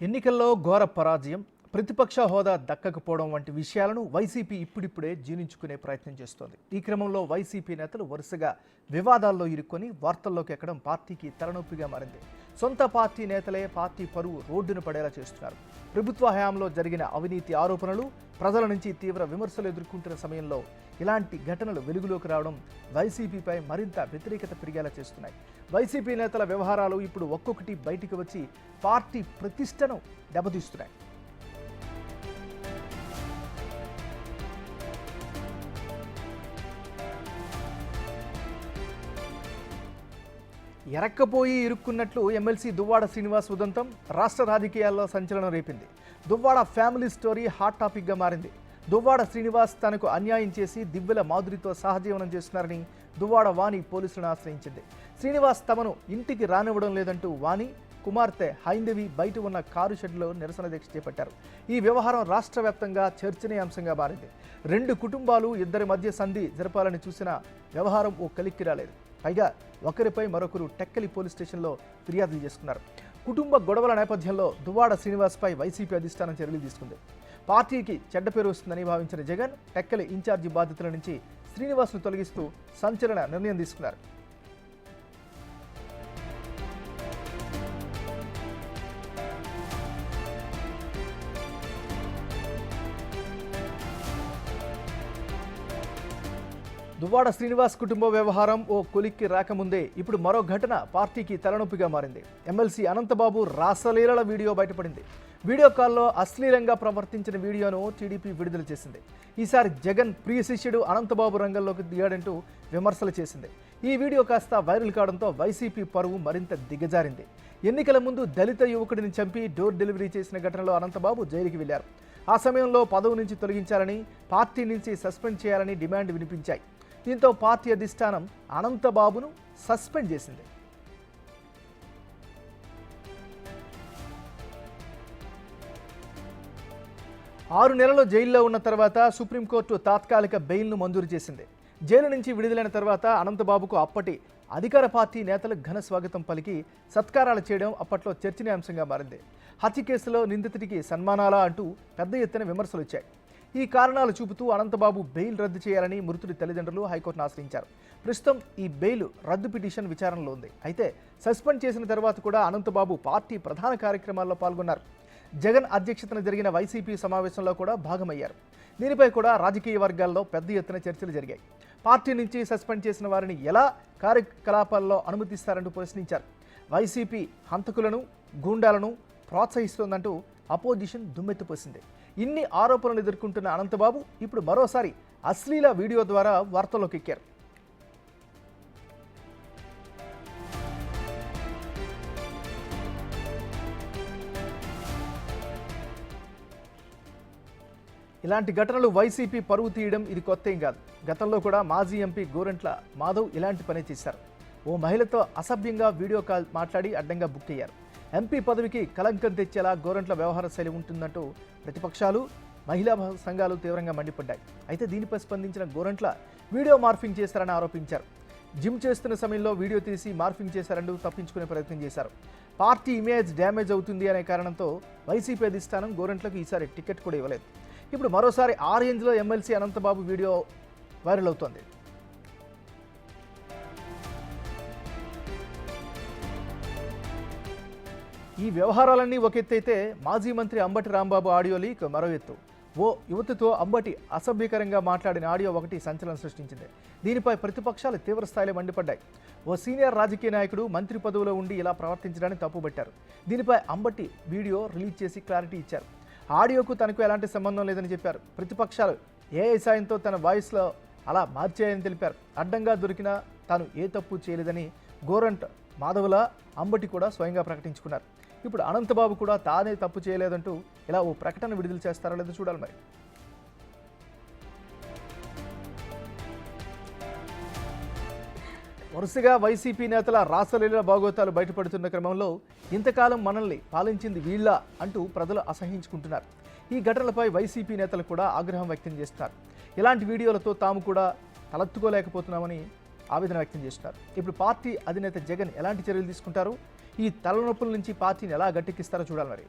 ఎన్నికల్లో ఘోర పరాజయం, ప్రతిపక్ష హోదా దక్కకపోవడం వంటి విషయాలను వైసీపీ ఇప్పుడిప్పుడే జీర్ణించుకునే ప్రయత్నం చేస్తోంది. ఈ క్రమంలో వైసీపీ నేతలు వరుసగా వివాదాల్లో ఇరుక్కొని వార్తల్లోకి ఎక్కడం పార్టీకి తలనొప్పిగా మారింది. సొంత పార్టీ నేతలే పార్టీ పరువు రోడ్డున పడేలా చేస్తున్నారు. ప్రభుత్వ హయాంలో జరిగిన అవినీతి ఆరోపణలు, ప్రజల నుంచి తీవ్ర విమర్శలు ఎదుర్కొంటున్న సమయంలో ఇలాంటి ఘటనలు వెలుగులోకి రావడం వైసీపీపై మరింత వ్యతిరేకత పెరిగేలా చేస్తున్నాయి. వైసీపీ నేతల వ్యవహారాలు ఇప్పుడు ఒక్కొక్కటి బయటికి వచ్చి పార్టీ ప్రతిష్టను దెబ్బతీస్తున్నాయి. ఎరక్కపోయి ఇరుక్కున్నట్లు ఎమ్మెల్సీ దువ్వాడ శ్రీనివాస్ ఉదంతం రాష్ట్ర రాజకీయాల్లో సంచలనం రేపింది. దువ్వాడ ఫ్యామిలీ స్టోరీ హాట్ టాపిక్గా మారింది. దువ్వాడ శ్రీనివాస్ తనకు అన్యాయం చేసి దివ్వెల మాధురితో సహజీవనం చేస్తున్నారని దువ్వాడ వాణి పోలీసులను ఆశ్రయించింది. శ్రీనివాస్ తమను ఇంటికి రానివ్వడం లేదంటూ వాణి కుమార్తె హైందవి బయట ఉన్న కారు షెడ్లో నిరసన దీక్ష చేపట్టారు. ఈ వ్యవహారం రాష్ట్ర వ్యాప్తంగా చర్చనీయాంశంగా మారింది. రెండు కుటుంబాలు ఇద్దరి మధ్య సంధి జరపాలని చూసిన వ్యవహారం ఓ కలిక్కి రాలేదు. పైగా ఒకరిపై మరొకరు టెక్కలి పోలీస్ స్టేషన్లో ఫిర్యాదులు చేసుకున్నారు. కుటుంబ గొడవల నేపథ్యంలో దువ్వాడ శ్రీనివాస్పై వైసీపీ అధిష్టానం చర్యలు తీసుకుంది. పార్టీకి చెడ్డ పేరు వస్తుందని భావించిన జగన్ టెక్కలి ఇన్ఛార్జి బాధ్యతల నుంచి శ్రీనివాస్ను తొలగిస్తూ సంచలన నిర్ణయం తీసుకున్నారు. దువ్వాడ శ్రీనివాస్ కుటుంబ వ్యవహారం ఓ కొలిక్కి రాకముందే ఇప్పుడు మరో ఘటన పార్టీకి తలనొప్పిగా మారింది. ఎమ్మెల్సీ అనంతబాబు రాసలీలల వీడియో బయటపడింది. వీడియో కాల్లో అశ్లీలంగా ప్రవర్తించిన వీడియోను టీడీపీ విడుదల చేసింది. ఈసారి జగన్ ప్రియ శిష్యుడు అనంతబాబు రంగంలోకి దిగాడంటూ విమర్శలు చేసింది. ఈ వీడియో కాస్త వైరల్ కావడంతో వైసీపీ పరువు మరింత దిగజారింది. ఎన్నికల ముందు దళిత యువకుడిని చంపి డోర్ డెలివరీ చేసిన ఘటనలో అనంతబాబు జైలుకి వెళ్లారు. ఆ సమయంలో పదవి నుంచి తొలగించాలని, పార్టీ నుంచి సస్పెండ్ చేయాలని డిమాండ్ వినిపించాయి. దీంతో పార్టీ అధిష్టానం అనంతబాబును సస్పెండ్ చేసింది. ఆరు నెలలు జైల్లో ఉన్న తర్వాత సుప్రీంకోర్టు తాత్కాలిక బెయిల్ను మంజూరు చేసింది. జైలు నుంచి విడుదలైన తర్వాత అనంతబాబుకు అప్పటి అధికార పార్టీ నేతలు ఘన స్వాగతం పలికి సత్కారాలు చేయడం అప్పట్లో చర్చనీయాంశంగా మారింది. హత్య కేసులో నిందితుడికి సన్మానాలా అంటూ పెద్ద ఎత్తున విమర్శలు వచ్చాయి. ఈ కారణాలు చూపుతూ అనంతబాబు బెయిల్ రద్దు చేయాలని మృతుడి తల్లిదండ్రులు హైకోర్టును ఆశ్రయించారు. ప్రస్తుతం ఈ బెయిల్ రద్దు పిటిషన్ విచారణలో ఉంది. అయితే సస్పెండ్ చేసిన తర్వాత కూడా అనంతబాబు పార్టీ ప్రధాన కార్యక్రమాల్లో పాల్గొన్నారు. జగన్ అధ్యక్షతన జరిగిన వైసీపీ సమావేశంలో కూడా భాగమయ్యారు. దీనిపై కూడా రాజకీయ వర్గాల్లో పెద్ద ఎత్తున చర్చలు జరిగాయి. పార్టీ నుంచి సస్పెండ్ చేసిన వారిని ఎలా కార్యకలాపాల్లో అనుమతిస్తారంటూ ప్రశ్నించారు. వైసీపీ హంతకులను, గూండాలను ప్రోత్సహిస్తోందంటూ అపోజిషన్ దుమ్మెత్తిపోసింది. ఇన్ని ఆరోపణలు ఎదుర్కొంటున్న అనంతబాబు ఇప్పుడు మరోసారి అశ్లీల వీడియో ద్వారా వార్తల్లోకి ఎక్కారు. ఇలాంటి ఘటనలు వైసీపీ పరువు తీయడం ఇది కొత్త ఏం కాదు. గతంలో కూడా మాజీ ఎంపీ గోరంట్ల మాధవ్ ఇలాంటి పని చేశారు. ఓ మహిళతో అసభ్యంగా వీడియో కాల్ మాట్లాడి అడ్డంగా బుక్ అయ్యారు. ఎంపీ పదవికి కలంకం తెచ్చేలా గోరంట్ల వ్యవహార శైలి ఉంటుందంటూ ప్రతిపక్షాలు, మహిళా సంఘాలు తీవ్రంగా మండిపడ్డాయి. అయితే దీనిపై స్పందించిన గోరంట్ల వీడియో మార్ఫింగ్ చేశారని ఆరోపించారు. జిమ్ చేస్తున్న సమయంలో వీడియో తీసి మార్ఫింగ్ చేశారంటూ తప్పించుకునే ప్రయత్నం చేశారు. పార్టీ ఇమేజ్ డ్యామేజ్ అవుతుంది అనే కారణంతో వైసీపీ అధిష్టానం గోరంట్లకు ఈసారి టికెట్ కూడా ఇవ్వలేదు. ఇప్పుడు మరోసారి ఆ రేంజ్లో ఎమ్మెల్సీ అనంతబాబు వీడియో వైరల్ అవుతోంది. ఈ వ్యవహారాలన్నీ ఒక ఎత్తు అయితే మాజీ మంత్రి అంబటి రాంబాబు ఆడియో లీక్ మరో ఎత్తు. ఓ యువతితో అంబటి అసభ్యకరంగా మాట్లాడిన ఆడియో ఒకటి సంచలనం సృష్టించింది. దీనిపై ప్రతిపక్షాలు తీవ్ర స్థాయిలో మండిపడ్డాయి. ఓ సీనియర్ రాజకీయ నాయకుడు మంత్రి పదవిలో ఉండి ఇలా ప్రవర్తించడాన్ని తప్పుబట్టారు. దీనిపై అంబటి వీడియో రిలీజ్ చేసి క్లారిటీ ఇచ్చారు. ఆడియోకు తనకు ఎలాంటి సంబంధం లేదని చెప్పారు. ప్రతిపక్షాలు ఏఐ సాయంతో తన వాయిస్లో అలా మార్చాయని తెలిపారు. అడ్డంగా దొరికినా తాను ఏ తప్పు చేయలేదని గోరంట్ మాధవుల అంబటి కూడా స్వయంగా ప్రకటించుకున్నారు. ఇప్పుడు అనంతబాబు కూడా తానే తప్పు చేయలేదంటూ ఇలా ఓ ప్రకటన విడుదల చేస్తారో లేదో చూడాలి మరి. వరుసగా వైసీపీ నేతల రాసలీల భాగోతాలు బయటపడుతున్న క్రమంలో ఇంతకాలం మనల్ని పాలించింది వీళ్ళ అంటూ ప్రజలు అసహించుకుంటున్నారు. ఈ ఘటనలపై వైసీపీ నేతలు కూడా ఆగ్రహం వ్యక్తం చేస్తున్నారు. ఇలాంటి వీడియోలతో తాము కూడా తలెత్తుకోలేకపోతున్నామని ఆవేదన వ్యక్తం చేస్తున్నారు. ఇప్పుడు పార్టీ అధినేత జగన్ ఎలాంటి చర్యలు తీసుకుంటారు, ఈ తలనొప్పుల నుంచి పార్టీని ఎలా గట్టెక్కిస్తారో చూడాలి మరి.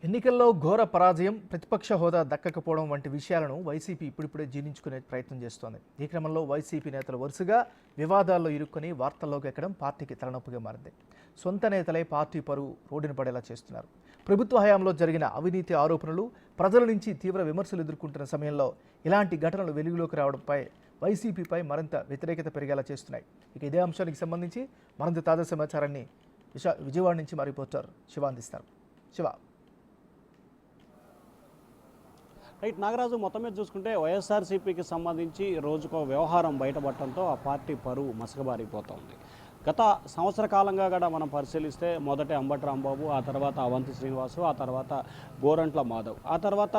ఎన్నికల్లో ఘోర పరాజయం, ప్రతిపక్ష హోదా దక్కకపోవడం వంటి విషయాలను వైసీపీ ఇప్పుడిప్పుడే జీర్ణించుకునే ప్రయత్నం చేస్తోంది. ఈ క్రమంలో వైసీపీ నేతలు వరుసగా వివాదాల్లో ఇరుక్కొని వార్తల్లోకి ఎక్కడం పార్టీకి తలనొప్పిగా మారింది. సొంత నేతలే పార్టీ పరువు రోడ్డున పడేలా చేస్తున్నారు. ప్రభుత్వ హయాంలో జరిగిన అవినీతి ఆరోపణలు ప్రజల నుంచి తీవ్ర విమర్శలు ఎదుర్కొంటున్న సమయంలో ఇలాంటి ఘటనలు వెలుగులోకి రావడంపై వైసీపీపై మరింత వ్యతిరేకత పెరిగేలా చేస్తున్నాయి. ఇక ఇదే అంశానికి సంబంధించి మరింత తాజా సమాచారాన్ని విజయవాడ నుంచి మా రిపోర్టర్ శివ అందిస్తారు. శివ. రైట్ నాగరాజు, మొత్తం మీద చూసుకుంటే వైఎస్ఆర్సీపీకి సంబంధించి రోజుకో వ్యవహారం బయటపడటంతో ఆ పార్టీ పరువు మసకబారిపోతోంది. గత సంవత్సర కాలంగా కూడా మనం పరిశీలిస్తే మొదట అంబటి రాంబాబు, ఆ తర్వాత అవంతి శ్రీనివాసు, ఆ తర్వాత గోరంట్ల మాధవ్, ఆ తర్వాత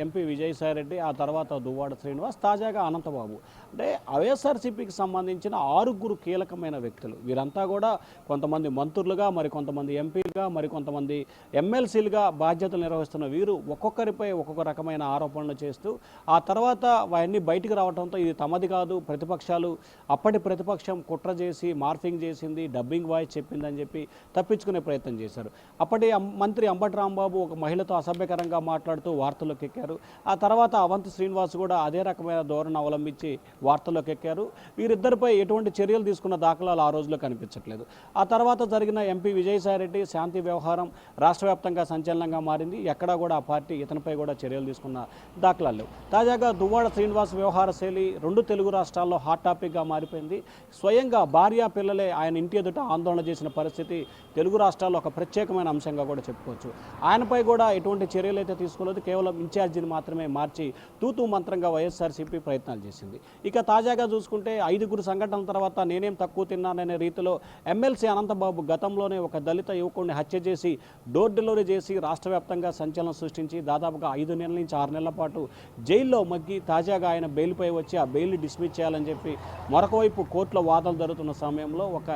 ఎంపీ విజయసాయిరెడ్డి, ఆ తర్వాత దువ్వాడ శ్రీనివాస్, తాజాగా అనంతబాబు. అంటే వైఎస్ఆర్సీపీకి సంబంధించిన 6 కీలకమైన వ్యక్తులు. వీరంతా కూడా కొంతమంది మంత్రులుగా, మరి కొంతమంది ఎంపీలుగా, మరి కొంతమంది ఎమ్మెల్సీలుగా బాధ్యతలు నిర్వహిస్తున్న వీరు ఒక్కొక్కరిపై ఒక్కొక్క రకమైన ఆరోపణలు చేస్తూ ఆ తర్వాత అవన్నీ బయటికి రావడంతో ఇది తమది కాదు, ప్రతిపక్షాలు అప్పటి ప్రతిపక్షం కుట్ర చేసి మార్ఫింగ్ చేసింది, డబ్బింగ్ వాయిస్ చెప్పిందని చెప్పి తప్పించుకునే ప్రయత్నం చేశారు. అప్పటి మంత్రి అంబటి రాంబాబు ఒక మహిళతో అసభ్యకరంగా మాట్లాడుతూ వార్తల్లోకి ఎక్కారు. ఆ తర్వాత అవంతి శ్రీనివాస్ కూడా అదే రకమైన ధోరణి అవలంబించి వార్తల్లోకి ఎక్కారు. వీరిద్దరిపై ఎటువంటి చర్యలు తీసుకున్న దాఖలాలు ఆ రోజులో కనిపించట్లేదు. ఆ తర్వాత జరిగిన ఎంపీ విజయసాయిరెడ్డి శాంతి వ్యవహారం రాష్ట్ర వ్యాప్తంగా సంచలనంగా మారింది. ఎక్కడా కూడా ఆ పార్టీ ఇతనిపై కూడా చర్యలు తీసుకున్న దాఖలాలు లేవు. తాజాగా దువ్వాడ శ్రీనివాస్ వ్యవహార శైలి 2 తెలుగు రాష్ట్రాల్లో హాట్ టాపిక్గా మారిపోయింది. స్వయంగా భార్య పిల్లలే ఆయన ఇంటి ఎదుట ఆందోళన చేసిన పరిస్థితి తెలుగు రాష్ట్రాల్లో ఒక ప్రత్యేకమైన అంశంగా కూడా చెప్పుకోవచ్చు. ఆయనపై కూడా ఎటువంటి చర్యలు అయితే తీసుకోలేదు, కేవలం ఇన్ఛార్జిని మాత్రమే మార్చి తూతూ మంత్రంగా వైఎస్ఆర్సీపీ ప్రయత్నాలు చేసింది. ఇక తాజాగా చూసుకుంటే 5 సంఘటనల తర్వాత నేనేం తక్కువ తిన్నాననే రీతిలో ఎమ్మెల్సీ అనంతబాబు గతంలోనే ఒక దళిత యువకుడిని హత్య చేసి డోర్ డెలివరీ చేసి రాష్ట్ర వ్యాప్తంగా సంచలనం సృష్టించి దాదాపుగా 5 నెలల నుంచి 6 నెలల పాటు జైల్లో మగ్గి తాజాగా ఆయన బెయిల్పై వచ్చి ఆ బెయిల్ని డిస్మిస్ చేయాలని చెప్పి మరొకవైపు కోర్టులో వాదనలు జరుగుతున్న సమయంలో ఒక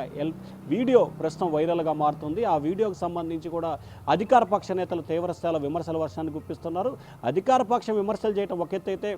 వీడియో ప్రస్తుతం వైరల్గా మారుతుంది. ఆ వీడియోకి సంబంధించి కూడా అధికార పక్ష నేతలు తీవ్రస్థాయిలో విమర్శల వర్షాన్ని గుప్పిస్తున్నారు. అధికార పక్షం విమర్శలు చేయడం ఒక ఎత్తు అయితే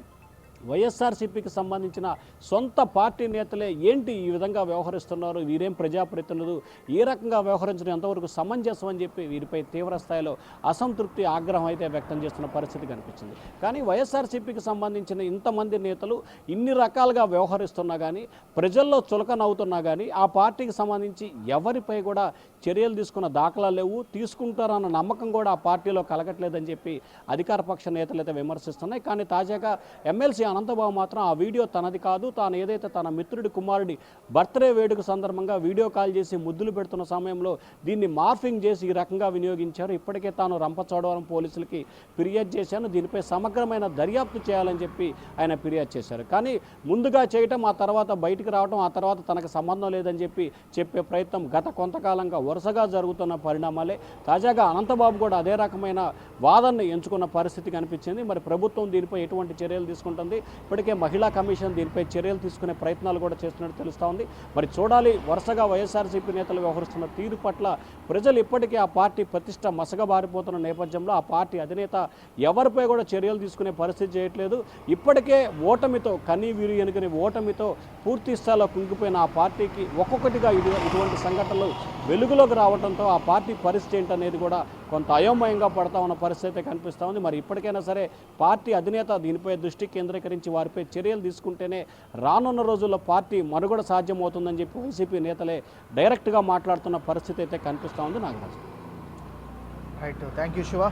వైఎస్ఆర్సీపీకి సంబంధించిన సొంత పార్టీ నేతలే ఏంటి ఈ విధంగా వ్యవహరిస్తున్నారు, వీరేం ప్రజాప్రతినిధులు, ఏ రకంగా వ్యవహరించడం ఎంతవరకు సమంజసం అని చెప్పి వీరిపై తీవ్ర స్థాయిలో అసంతృప్తి, ఆగ్రహం అయితే వ్యక్తం చేస్తున్న పరిస్థితి కనిపించింది. కానీ వైఎస్ఆర్సీపీకి సంబంధించిన ఇంతమంది నేతలు ఇన్ని రకాలుగా వ్యవహరిస్తున్నా కానీ, ప్రజల్లో చులకనవుతున్నా కానీ ఆ పార్టీకి సంబంధించి ఎవరిపై కూడా చర్యలు తీసుకున్న దాఖలాలు లేవు, తీసుకుంటారన్న నమ్మకం కూడా ఆ పార్టీలో కలగట్లేదని చెప్పి అధికార పక్ష నేతలు అయితే విమర్శిస్తున్నాయి. కానీ తాజాగా ఎమ్మెల్సీ అనంతబాబు మాత్రం ఆ వీడియో తనది కాదు, తాను ఏదైతే తన మిత్రుడి కుమారుడి బర్త్డే వేడుక సందర్భంగా వీడియో కాల్ చేసి ముద్దులు పెడుతున్న సమయంలో దీన్ని మార్ఫింగ్ చేసి ఈ రకంగా వినియోగించారు. ఇప్పటికే తాను రంపచోడవరం పోలీసులకి ఫిర్యాదు చేశాను, దీనిపై సమగ్రమైన దర్యాప్తు చేయాలని చెప్పి ఆయన ఫిర్యాదు చేశారు. కానీ ముందుగా చేయటం, ఆ తర్వాత బయటికి రావడం, ఆ తర్వాత తనకు సంబంధం లేదని చెప్పి చెప్పే ప్రయత్నం గత కొంతకాలంగా వరుసగా జరుగుతున్న పరిణామాలే. తాజాగా అనంతబాబు కూడా అదే రకమైన వాదనని ఎంచుకున్న పరిస్థితి కనిపించింది. మరి ప్రభుత్వం దీనిపై ఎటువంటి చర్యలు తీసుకుంటుంది? ఇప్పటికే మహిళా కమిషన్ దీనిపై చర్యలు తీసుకునే ప్రయత్నాలు కూడా చేస్తున్నట్టు తెలుస్తూ ఉంది. మరి చూడాలి, వరుసగా వైఎస్ఆర్సీపీ నేతలు వ్యవహరిస్తున్న తీరు పట్ల ప్రజలు ఇప్పటికే ఆ పార్టీ ప్రతిష్ట మసకబారిపోతున్న నేపథ్యంలో ఆ పార్టీ అధినేత ఎవరిపై కూడా చర్యలు తీసుకునే పరిస్థితి చేయట్లేదు. ఇప్పటికే ఓటమితో కన్నీవీరు ఎనుకని ఓటమితో పూర్తి స్థాయిలో కుంగిపోయిన ఆ పార్టీకి ఒక్కొక్కటిగా ఇటువంటి సంఘటనలు వెలుగులోకి రావడంతో ఆ పార్టీ పరిస్థితి ఏంటనేది కూడా కొంత అయోమయంగా పడతా ఉన్న పరిస్థితి కనిపిస్తూ ఉంది. మరి ఇప్పటికైనా సరే పార్టీ అధినేత దీనిపై దృష్టి కేంద్రీకరించి వారిపై చర్యలు తీసుకుంటేనే రానున్న రోజుల్లో పార్టీ మనుగడ సాధ్యమవుతుందని చెప్పి వైసీపీ నేతలే డైరెక్ట్గా మాట్లాడుతున్న పరిస్థితి అయితే కనిపిస్తూ ఉంది. Nagaraju. Right, thank you Shiva.